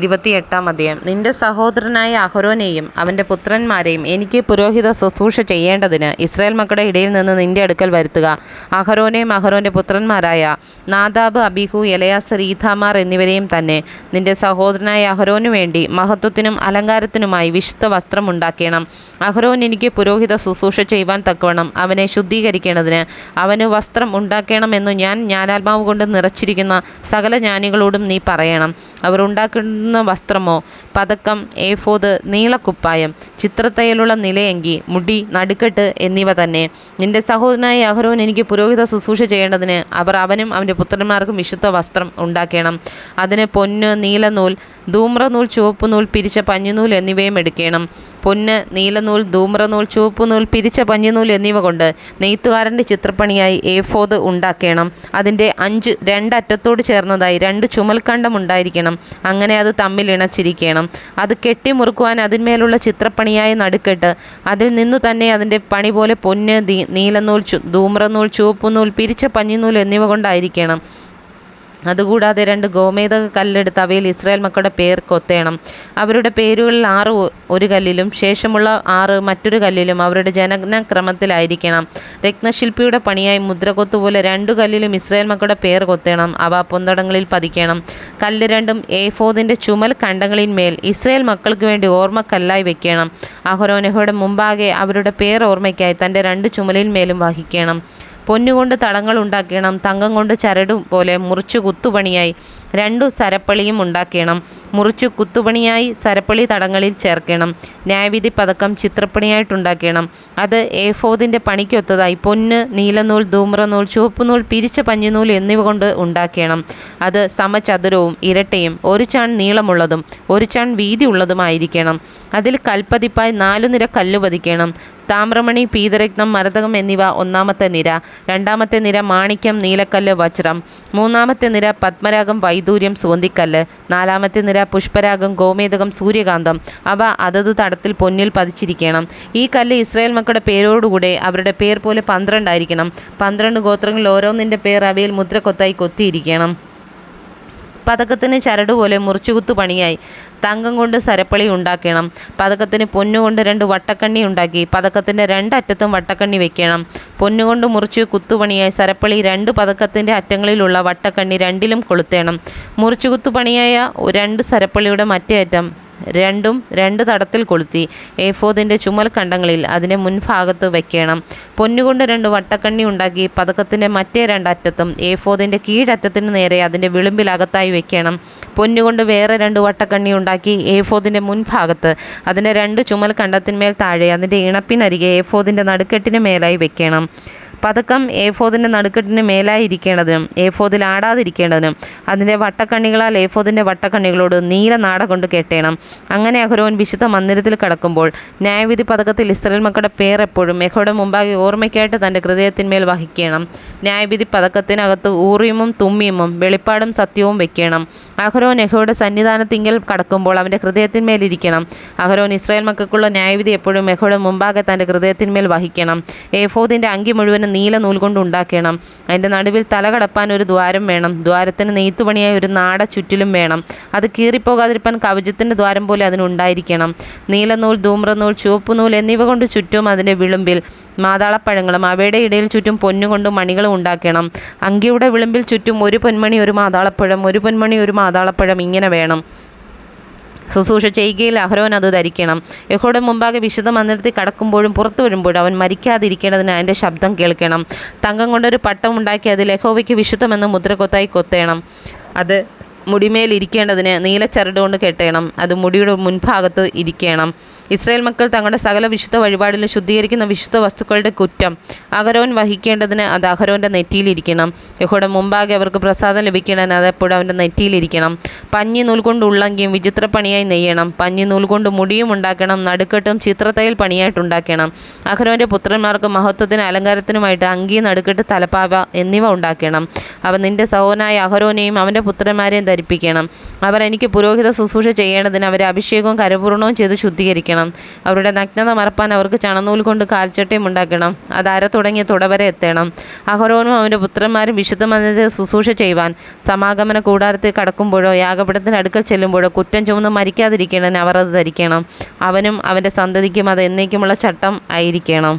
28 നിന്റെ സഹോദരനായ അഹരോനെയും അവൻ്റെ പുത്രന്മാരെയും എനിക്ക് പുരോഹിത ശുശ്രൂഷ ചെയ്യേണ്ടതിന് ഇസ്രായേൽ മക്കളുടെ ഇടയിൽ നിന്ന് നിന്റെ അടുക്കൽ വരുത്തുക. അഹരോനെയും അഹരോൻ്റെ പുത്രന്മാരായ നാദാബ്, അബീഹു, എലയാസർ, ഈഥാമാർ എന്നിവരെയും തന്നെ. നിന്റെ സഹോദരനായ അഹരോനു വേണ്ടി മഹത്വത്തിനും അലങ്കാരത്തിനുമായി വിശുദ്ധ വസ്ത്രം ഉണ്ടാക്കണം. അഹരോൻ എനിക്ക് പുരോഹിത ശുശ്രൂഷ ചെയ്യുവാൻ തക്കവണ്ണം അവനെ ശുദ്ധീകരിക്കേണ്ടതിന് അവന് വസ്ത്രം ഉണ്ടാക്കണമെന്നു ഞാൻ ജ്ഞാനാത്മാവ് കൊണ്ട് നിറച്ചിരിക്കുന്ന സകല ജ്ഞാനികളോടും നീ പറയണം. അവർ ഉണ്ടാക്കുന്ന വസ്ത്രമോ പതക്കം, ഏഫോദ്, നീളക്കുപ്പായം, ചിത്രത്തയ്യലുള്ള നിലയങ്കി, മുടി, നടുക്കെട്ട് എന്നിവ തന്നെ. നിന്റെ സഹോദരനായ അഹരോൻ എനിക്ക് പുരോഹിത ശുശ്രൂഷ ചെയ്യേണ്ടതിന് അവർ അവനും അവൻ്റെ പുത്രന്മാർക്കും വിശുദ്ധ വസ്ത്രം ഉണ്ടാക്കണം. അതിന് പൊന്ന്, നീലനൂൽ, ധൂമ്രനൂൽ, ചുവപ്പുനൂൽ, പിരിച്ച പഞ്ഞിനൂൽ എന്നിവയും എടുക്കണം. പൊന്ന്, നീലനൂൽ, ധൂമ്രനൂൽ, ചുവപ്പുനൂൽ, പിരിച്ച പഞ്ഞിനൂൽ എന്നിവ കൊണ്ട് നെയ്ത്തുകാരൻ്റെ ചിത്രപ്പണിയായി ഏഫോദ് ഉണ്ടാക്കണം. അതിൻ്റെ രണ്ടറ്റത്തോട് ചേർന്നതായി 2 ചുമൽക്കണ്ടം ഉണ്ടായിരിക്കണം. അങ്ങനെ അത് തമ്മിൽ ഇണച്ചിരിക്കണം. അത് കെട്ടിമുറുക്കുവാൻ അതിന്മേലുള്ള ചിത്രപ്പണിയായ നടുക്കെട്ട് അതിൽ നിന്നു തന്നെ അതിൻ്റെ പണി പോലെ പൊന്ന്, നീലനൂൽ, ധൂമ്രനൂൽ, ചുവപ്പുനൂൽ, പിരിച്ച പഞ്ഞിനൂൽ എന്നിവ കൊണ്ടായിരിക്കണം. അതുകൂടാതെ 2 ഗോമേദക കല്ലെടുത്ത് അവയിൽ ഇസ്രായേൽ മക്കളുടെ പേർ കൊത്തേണം. അവരുടെ പേരുകളിൽ 6 ഒരു കല്ലിലും ശേഷമുള്ള 6 മറ്റൊരു കല്ലിലും അവരുടെ ജനനക്രമത്തിലായിരിക്കണം. രത്നശില്പിയുടെ പണിയായി മുദ്രകൊത്തുപോലെ 2 കല്ലിലും ഇസ്രായേൽ മക്കളുടെ പേർ കൊത്തേണം. അവ പൊന്തടങ്ങളിൽ പതിക്കണം. കല്ല് 2 ഏഫോദിൻ്റെ ചുമൽ കണ്ടങ്ങളിന്മേൽ ഇസ്രായേൽ മക്കൾക്ക് വേണ്ടി ഓർമ്മക്കല്ലായി വെക്കണം. അഹരോൻ യഹോവയുടെ മുമ്പാകെ അവരുടെ പേർ ഓർമ്മയ്ക്കായി തൻ്റെ 2 ചുമലിന്മേലും വഹിക്കണം. പൊന്നുകൊണ്ട് തടങ്ങൾ ഉണ്ടാക്കണം. തങ്കം കൊണ്ട് ചരട് പോലെ മുറിച്ചു കുത്തുപണിയായി 2 സരപ്പളിയും ഉണ്ടാക്കണം. മുറിച്ചു കുത്തുപണിയായി സരപ്പളി തടങ്ങളിൽ ചേർക്കണം. ന്യായവിധി പതക്കം ചിത്രപ്പണിയായിട്ടുണ്ടാക്കണം. അത് ഏഫോദിൻ്റെ പണിക്കൊത്തതായി പൊന്ന്, നീലനൂൽ, ധൂമ്രനൂൽ, ചുവപ്പുനൂൽ, പിരിച്ച പഞ്ഞിനൂൽ എന്നിവ കൊണ്ട് ഉണ്ടാക്കണം. അത് സമചതുരവും ഇരട്ടയും 1 ചാൺ നീളമുള്ളതും 1 ചാൺ വീതിയുള്ളതുമായിരിക്കണം. അതിൽ കൽപ്പതിപ്പായി 4 നിര കല്ല് പതിക്കണം. താമ്രമണി, പീതരത്നം, മരതകം എന്നിവ 1-ാമത്തെ നിര. 2-ാമത്തെ നിര മാണിക്യം, നീലക്കല്ല്, വജ്രം. 3-ാമത്തെ നിര പത്മരാഗം, വൈദൂര്യം, സുഗന്ധിക്കല്ല്. 4-ാമത്തെ നിര പുഷ്പരാഗം, ഗോമേദകം, സൂര്യകാന്തം. അവ അതതു തടത്തിൽ പൊന്നിൽ പതിച്ചിരിക്കണം. ഈ കല്ല് ഇസ്രായേൽ മക്കളുടെ പേരോടുകൂടെ അവരുടെ പേർ പോലെ 12 ആയിരിക്കണം. 12 ഗോത്രങ്ങളിൽ ഓരോന്നിൻ്റെ പേർ അവയിൽ മുദ്രക്കൊത്തായി കൊത്തിയിരിക്കണം. പതക്കത്തിന് ചരടുപോലെ മുറിച്ചുകുത്തു പണിയായി തങ്കം കൊണ്ട് സരപ്പളി ഉണ്ടാക്കണം. പതക്കത്തിന് പൊന്നുകൊണ്ട് 2 വട്ടക്കണ്ണി ഉണ്ടാക്കി പതക്കത്തിൻ്റെ 2 അറ്റത്തും വട്ടക്കണ്ണി വെക്കണം. പൊന്നുകൊണ്ട് മുറിച്ച് കുത്തുപണിയായി സരപ്പളി 2 പതക്കത്തിൻ്റെ അറ്റങ്ങളിലുള്ള വട്ടക്കണ്ണി 2ലും കൊളുത്തേണം. മുറിച്ചു കുത്തുപണിയായ 2 സരപ്പളിയുടെ മറ്റേ അറ്റം 2 തടത്തിൽ കൊളുത്തി ഏഫോദിൻ്റെ ചുമൽ കണ്ടങ്ങളിൽ അതിൻ്റെ മുൻഭാഗത്ത് വയ്ക്കണം. പൊന്നുകൊണ്ട് 2 വട്ടക്കണ്ണി ഉണ്ടാക്കി പതക്കത്തിൻ്റെ മറ്റേ 2 അറ്റത്തും ഏഫോദിൻ്റെ കീഴറ്റത്തിന് നേരെ അതിൻ്റെ വിളിമ്പിലകത്തായി വയ്ക്കണം. പൊന്നുകൊണ്ട് വേറെ 2 വട്ടക്കണ്ണി ഉണ്ടാക്കി ഏഫോദിൻ്റെ മുൻഭാഗത്ത് അതിൻ്റെ 2 ചുമൽ കണ്ടത്തിന്മേൽ താഴെ അതിൻ്റെ ഇണപ്പിനരികെ ഏഫോദിൻ്റെ നടുക്കെട്ടിന് മേലായി വെക്കണം. പതക്കം ഏഫോദിൻ്റെ നടുക്കെട്ടിന് മേലായി ഇരിക്കേണ്ടതിനും ഏഫോദിൽ ആടാതിരിക്കേണ്ടതിനും അതിൻ്റെ വട്ടക്കണ്ണികളാൽ ഏഫോദിൻ്റെ വട്ടക്കണ്ണികളോട് നീല നാട കൊണ്ട് കെട്ടണം. അങ്ങനെ അഹരോൻ വിശുദ്ധ മന്ദിരത്തിൽ കടക്കുമ്പോൾ ന്യായവിധി പതക്കത്തിൽ ഇസ്രായേൽ മക്കളുടെ പേർ എപ്പോഴും യഹോവയുടെ മുമ്പാകെ ഓർമ്മയ്ക്കായിട്ട് തൻ്റെ ഹൃദയത്തിന്മേൽ വഹിക്കണം. ന്യായവിധി പതക്കത്തിനകത്ത് ഊറിയുമും തുമ്മിയുമും വെളിപ്പാടും സത്യവും വെക്കണം. അഹരോൻ യഹോവയുടെ സന്നിധാനത്തിങ്കൽ കടക്കുമ്പോൾ അവൻ്റെ ഹൃദയത്തിന്മേലിരിക്കണം. അഹരോൻ ഇസ്രായേൽ മക്കൾക്കുള്ള ന്യായവിധി എപ്പോഴും യഹോവയുടെ മുമ്പാകെ തൻ്റെ ഹൃദയത്തിന്മേൽ വഹിക്കണം. ഏഫോദിൻ്റെ അങ്കി മുഴുവനും നീല നൂൽ കൊണ്ട് ഉണ്ടാക്കണം. അതിൻ്റെ നടുവിൽ തല കടപ്പാൻ ഒരു ദ്വാരം വേണം. ദ്വാരത്തിന് നെയ്ത്തുപണിയായി ഒരു നാട ചുറ്റിലും വേണം. അത് കീറിപ്പോകാതിരിപ്പാൻ കവചത്തിൻ്റെ ദ്വാരം പോലെ അതിനുണ്ടായിരിക്കണം. നീലനൂൽ, ധൂമ്രനൂൽ, ചുവപ്പുനൂൽ എന്നിവ കൊണ്ട് ചുറ്റും അതിൻ്റെ വിളുമ്പിൽ മാതാളപ്പഴങ്ങളും അവയുടെ ഇടയിൽ ചുറ്റും പൊന്നുകൊണ്ട് മണികളും ഉണ്ടാക്കണം. അങ്കിയുടെ വിളുമ്പിൽ ചുറ്റും 1 പൊന്മണി 1 മാതാളപ്പഴം, 1 പൊന്മണി 1 മാതാളപ്പഴം ഇങ്ങനെ വേണം. ശുശ്രൂഷ ചെയ്യുകയിൽ അഹരോൻ അത് ധരിക്കണം. യഹോവയുടെ മുമ്പാകെ വിശുദ്ധ മന്ദിരത്തിൽ കടക്കുമ്പോഴും പുറത്തു വരുമ്പോഴും അവൻ മരിക്കാതിരിക്കേണ്ടതിന് അതിൻ്റെ ശബ്ദം കേൾക്കണം. തങ്കം കൊണ്ടൊരു പട്ടം ഉണ്ടാക്കി അതിൽ യഹോവയ്ക്ക് വിശുദ്ധമെന്ന് മുദ്രകൊത്തായി കൊത്തേണം. അത് മുടിമേൽ ഇരിക്കേണ്ടതിന് നീലച്ചരട് കൊണ്ട് കെട്ടണം. അത് മുടിയുടെ മുൻഭാഗത്ത് ഇരിക്കണം. ഇസ്രായേൽ മക്കൾ തങ്ങളുടെ സകല വിശുദ്ധ വഴിപാടിലും ശുദ്ധീകരിക്കുന്ന വിശുദ്ധ വസ്തുക്കളുടെ കുറ്റം അഹരോൻ വഹിക്കേണ്ടതിന് അത് അഹരോൻ്റെ നെറ്റിയിലിരിക്കണം. യഹോവയുടെ മുമ്പാകെ അവർക്ക് പ്രസാദം ലഭിക്കേണ്ടതിന് അതെപ്പോഴും അവൻ്റെ നെറ്റിയിലിരിക്കണം. പഞ്ഞി നൂൽ കൊണ്ട് ഉള്ളങ്കിയും വിചിത്രപ്പണിയായി നെയ്യണം. പഞ്ഞി നൂൽ കൊണ്ട് മുടിയും ഉണ്ടാക്കണം. നടുക്കെട്ടും ചിത്രത്തയ്യൽ പണിയായിട്ടുണ്ടാക്കണം. അഹരോൻ്റെ പുത്രന്മാർക്ക് മഹത്വത്തിന് അലങ്കാരത്തിനുമായിട്ട് അങ്കി, നടുക്കെട്ട്, തലപ്പാവ എന്നിവ ഉണ്ടാക്കണം. അവ നിന്റെ സഹോദരനായ അഹരോനെയും അവൻ്റെ പുത്രന്മാരെയും ധരിപ്പിക്കണം. അവർ എനിക്ക് പുരോഹിത ശുശ്രൂഷ ചെയ്യേണ്ടതിന് അവരെ അഭിഷേകവും കരപൂർണവും ചെയ്ത് ശുദ്ധീകരിക്കണം. ധരിക്കണം. അവരുടെ നഗ്നത മറപ്പാൻ അവർക്ക് ചണനൂൽ കൊണ്ട് കാൽച്ചട്ടയും ഉണ്ടാക്കണം. അത് അര തുടങ്ങിയ തുടവരെ എത്തണം. അഹരോനും അവൻ്റെ പുത്രന്മാരും വിശുദ്ധ മന്ദിരത്തിൽ ശുശ്രൂഷ ചെയ്യുവാൻ സമാഗമന കൂടാരത്തിൽ കടക്കുമ്പോഴോ യാഗപീഠത്തിന് അടുക്കൽ ചെല്ലുമ്പോഴോ കുറ്റം ചുമന്ന് മരിക്കാതിരിക്കണം അവർ അത് ധരിക്കണം. അവനും അവൻ്റെ സന്തതിക്കും അത് എന്നേക്കുമുള്ള ചട്ടം ആയിരിക്കണം.